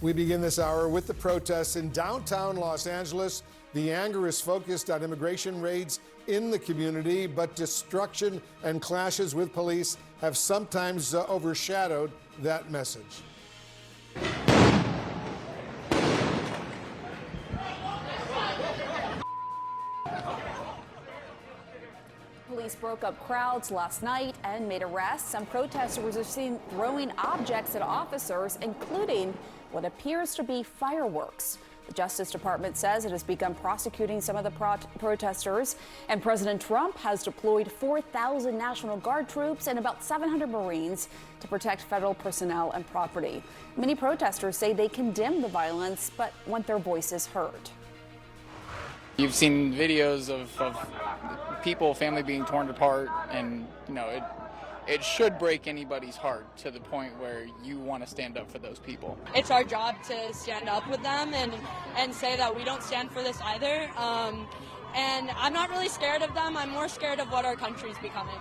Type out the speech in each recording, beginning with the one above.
We begin this hour with the protests in downtown Los Angeles. The anger is focused on immigration raids in the community, but destruction and clashes with police have sometimes overshadowed that message. Police broke up crowds last night and made arrests. Some protesters were seen throwing objects at officers, including what appears to be fireworks. The Justice Department says it has begun prosecuting some of the protesters, and President Trump has deployed 4,000 National Guard troops and about 700 Marines to protect federal personnel and property. Many protesters say they condemn the violence but want their voices heard. You've seen videos of people, family being torn apart, and it should break anybody's heart to the point where you want to stand up for those people. It's our job to stand up with them and say that we don't stand for this either. And I'm not really scared of them. I'm more scared of what our country's becoming.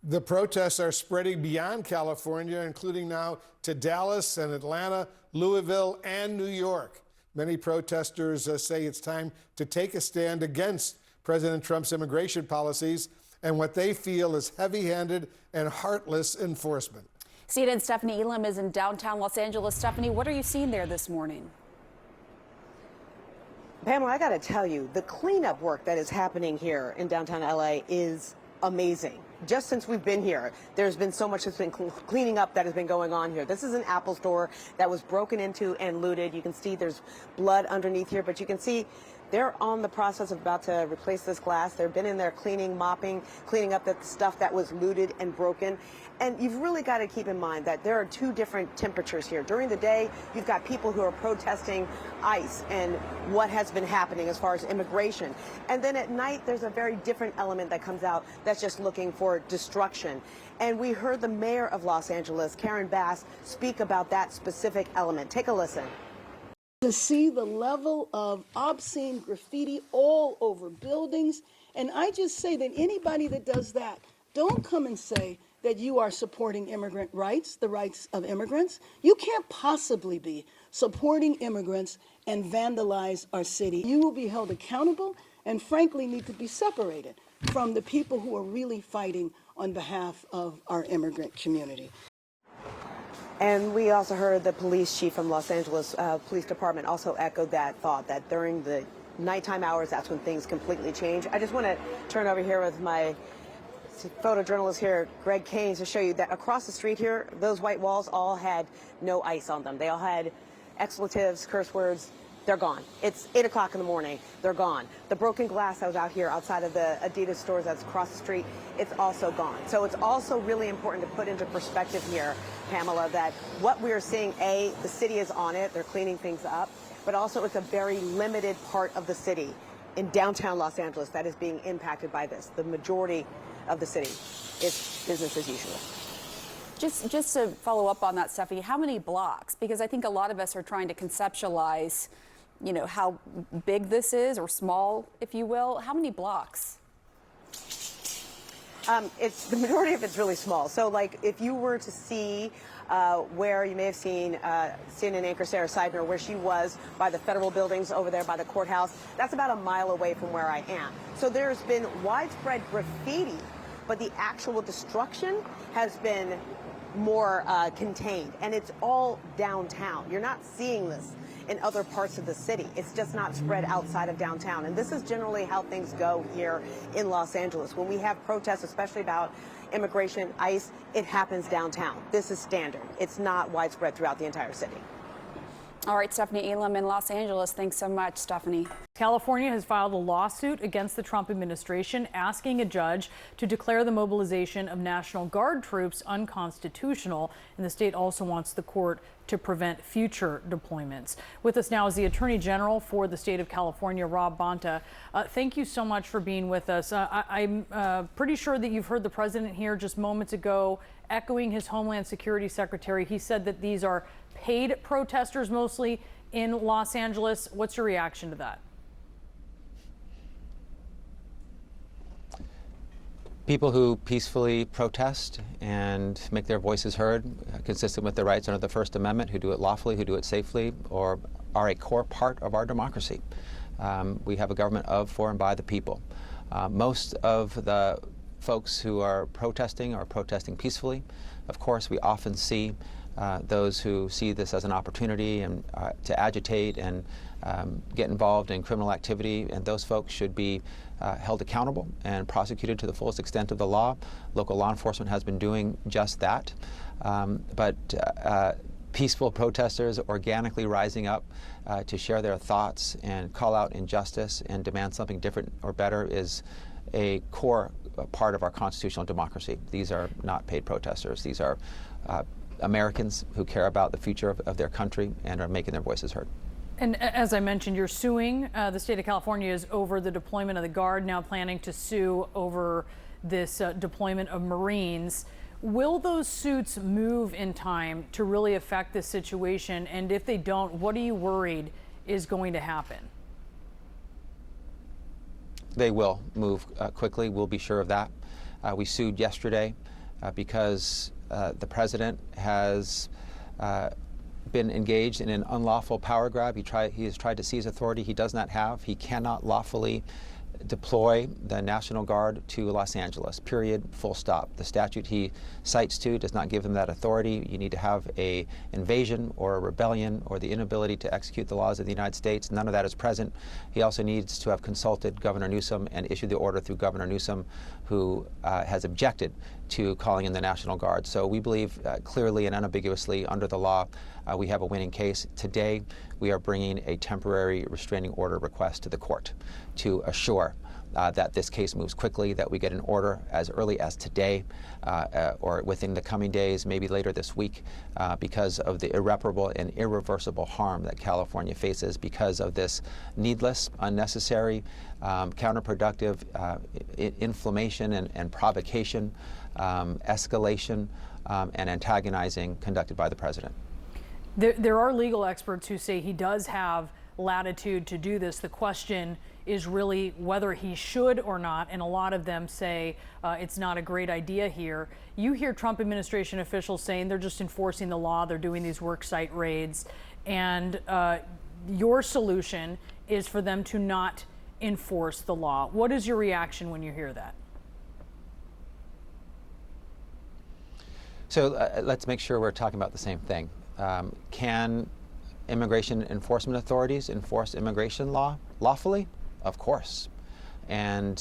The protests are spreading beyond California, including now to Dallas and Atlanta, Louisville, and New York. Many protesters say it's time to take a stand against President Trump's immigration policies and what they feel is heavy-handed and heartless enforcement. CNN's Stephanie Elam is in downtown Los Angeles. Stephanie, what are you seeing there this morning? Pamela, I got to tell you, the cleanup work that is happening here in downtown LA is amazing. Just since we've been here, there's been so much that's been cleaning up that has been going on here. This is an Apple store that was broken into and looted. You can see there's blood underneath here, but you can see they're on the process of about to replace this glass. They've been in there cleaning, mopping, cleaning up the stuff that was looted and broken. And you've really got to keep in mind that there are two different temperatures here. During the day, you've got people who are protesting ICE and what has been happening as far as immigration. And then at night, there's a very different element that comes out that's just looking for destruction. And we heard the mayor of Los Angeles, Karen Bass, speak about that specific element. Take a listen. To see the level of obscene graffiti all over buildings. And I just say that anybody that does that, don't come and say that you are supporting immigrant rights, the rights of immigrants. You can't possibly be supporting immigrants and vandalize our city. You will be held accountable and frankly need to be separated from the people who are really fighting on behalf of our immigrant community. And we also heard the police chief from Los Angeles Police Department also echoed that thought, that during the nighttime hours, that's when things completely change. I just want to turn over here with my photojournalist here, Greg Kane, to show you that across the street here, those white walls all had no ice on them. They all had expletives, curse words. They're gone. It's 8 o'clock in the morning. They're gone. The broken glass that was out here outside of the Adidas stores that's across the street, it's also gone. So it's also really important to put into perspective here, Pamela, that what we are seeing, the city is on it. They're cleaning things up. But also it's a very limited part of the city in downtown Los Angeles that is being impacted by this. The majority of the city is business as usual. Just to follow up on that, Stephanie, how many blocks? Because I think a lot of us are trying to conceptualize how big this is, or small, if you will. How many blocks? It's the majority of it's really small. So, like, if you were to see where you may have seen CNN anchor Sarah Seidner, where she was by the federal buildings over there by the courthouse, that's about a mile away from where I am. So there's been widespread graffiti, but the actual destruction has been more contained, and it's all downtown. You're not seeing this in other parts of the city. It's just not spread outside of downtown. And this is generally how things go here in Los Angeles. When we have protests, especially about immigration, ICE, it happens downtown. This is standard. It's not widespread throughout the entire city. All right, Stephanie Elam in Los Angeles. Thanks so much, Stephanie. California has filed a lawsuit against the Trump administration, asking a judge to declare the mobilization of National Guard troops unconstitutional. And the state also wants the court to prevent future deployments. With us now is the Attorney General for the state of California, Rob Bonta. Thank you so much for being with us. I'm pretty sure that you've heard the president here just moments ago echoing his Homeland Security Secretary. He said that these are paid protesters mostly in Los Angeles. What's your reaction to that? People who peacefully protest and make their voices heard, consistent with their rights under the First Amendment, who do it lawfully, who do it safely, or are a core part of our democracy. We have a government of, for, and by the people. Most of the folks who are protesting peacefully. Of course, we often see those who see this as an opportunity and to agitate and get involved in criminal activity, and those folks should be held accountable and prosecuted to the fullest extent of the law. Local law enforcement has been doing just that. But peaceful protesters organically rising up to share their thoughts and call out injustice and demand something different or better is a core part of our constitutional democracy. These are not paid protesters. These are Americans who care about the future of their country and are making their voices heard. And as I mentioned, you're suing the state of California is over the deployment of the Guard, now planning to sue over this deployment of Marines. Will those suits move in time to really affect this situation? And if they don't, what are you worried is going to happen? They will move quickly. We'll be sure of that. We sued yesterday because the president has been engaged in an unlawful power grab. He has tried to seize authority he does not have. He cannot lawfully deploy the National Guard to Los Angeles, period, full stop. The statute he cites to does not give him that authority. You need to have an invasion or a rebellion or the inability to execute the laws of the United States. None of that is present. He also needs to have consulted Governor Newsom and issued the order through Governor Newsom, who has objected to calling in the National Guard. So we believe clearly and unambiguously under the law we have a winning case. Today we are bringing a temporary restraining order request to the court to assure that this case moves quickly, that we get an order as early as today or within the coming days, maybe later this week, because of the irreparable and irreversible harm that California faces because of this needless, unnecessary, counterproductive inflammation and provocation, escalation, and antagonizing conducted by the president. There are legal experts who say he does have latitude to do this. The question is really whether he should or not, and a lot of them say it's not a great idea here. You hear Trump administration officials saying they're just enforcing the law, they're doing these work site raids, and your solution is for them to not enforce the law. What is your reaction when you hear that? So let's make sure we're talking about the same thing. Can immigration enforcement authorities enforce immigration law lawfully? Of course. And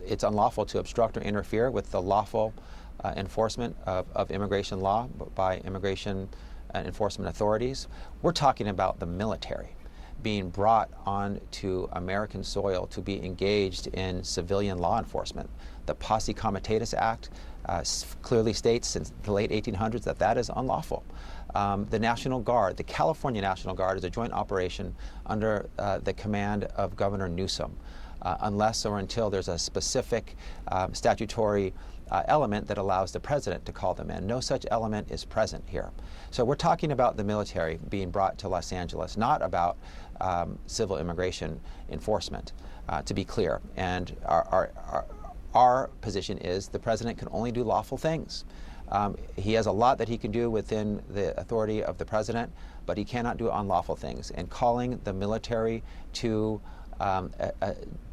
it's unlawful to obstruct or interfere with the lawful enforcement of immigration law by immigration enforcement authorities. We're talking about the military being brought onto American soil to be engaged in civilian law enforcement. The Posse Comitatus Act clearly states since the late 1800s that that is unlawful. The National Guard, the California National Guard, is a joint operation under the command of Governor Newsom, unless or until there's a specific statutory element that allows the president to call them in. No such element is present here. So we're talking about the military being brought to Los Angeles, not about civil immigration enforcement, to be clear. And our position is the president can only do lawful things. He has a lot that he can do within the authority of the president, but he cannot do unlawful things. And calling the military to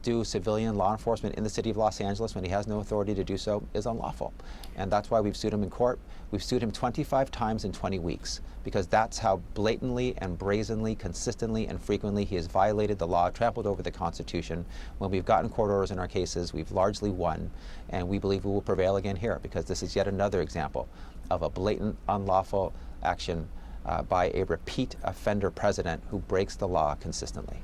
do civilian law enforcement in the city of Los Angeles when he has no authority to do so is unlawful. And that's why we've sued him in court. We've sued him 25 times in 20 weeks because that's how blatantly and brazenly, consistently and frequently he has violated the law, trampled over the Constitution. When we've gotten court orders in our cases, we've largely won, and we believe we will prevail again here because this is yet another example of a blatant, unlawful action by a repeat offender president who breaks the law consistently.